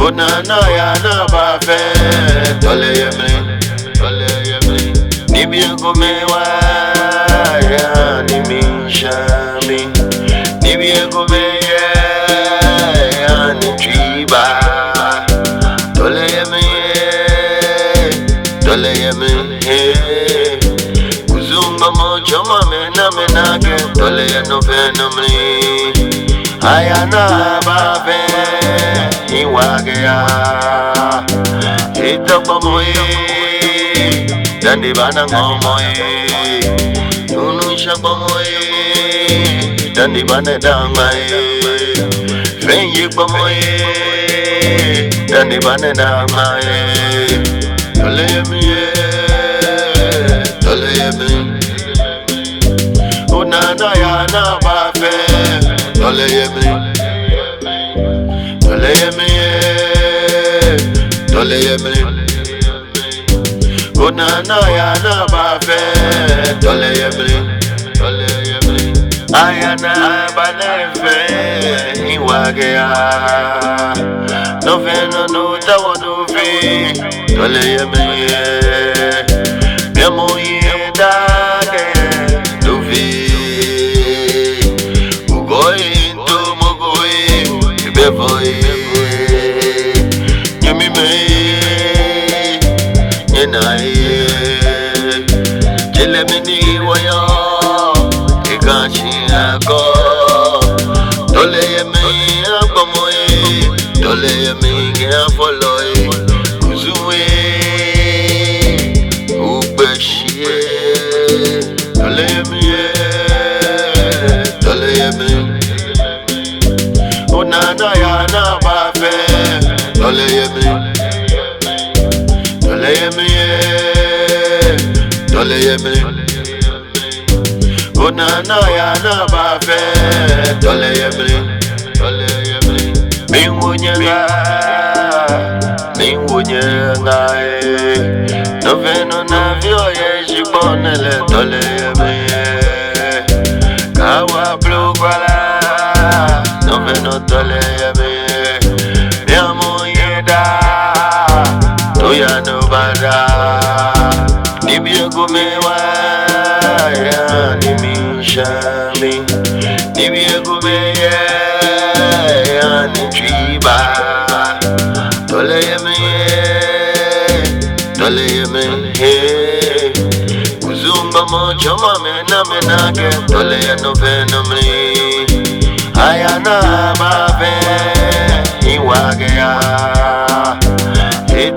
Unana ya na bafe tole yemli nibi gomewa ya nimi shami nibi gomeya ya ni triba tole yemli kuzumba mochoma mena ke tole no fenomli ayana bafe iwagea itapamoye dandi bana ngomoye nunu shapamoye dandi bana damaye fenye pamoye dandi bana damaye tole yemi unana ya na bafe tole yemi unana ya na bafe tole yemli ayana banefe iwagea no veno no tawono fi tole yemli memoye dage duvi ugoyi to mogoyi bevoyi Jelemini wayo ikashi ako tole yemi abamoye tole yemi ngafoloye kuzuwe ubeshie tole yemi unana ya na bafe tole yemi unana ya na bafe tole yemli minwunyanga noveno na vyo yeshibonele tole yemli kawa blugwala noveno tole yemli miamu yeda toya nobada nibiye gomewa ya nimi shami nibiye gomeya ya ni triba tole yemi uzumba mochoma mena ke tole ya no fenomli ayana bafe iwagea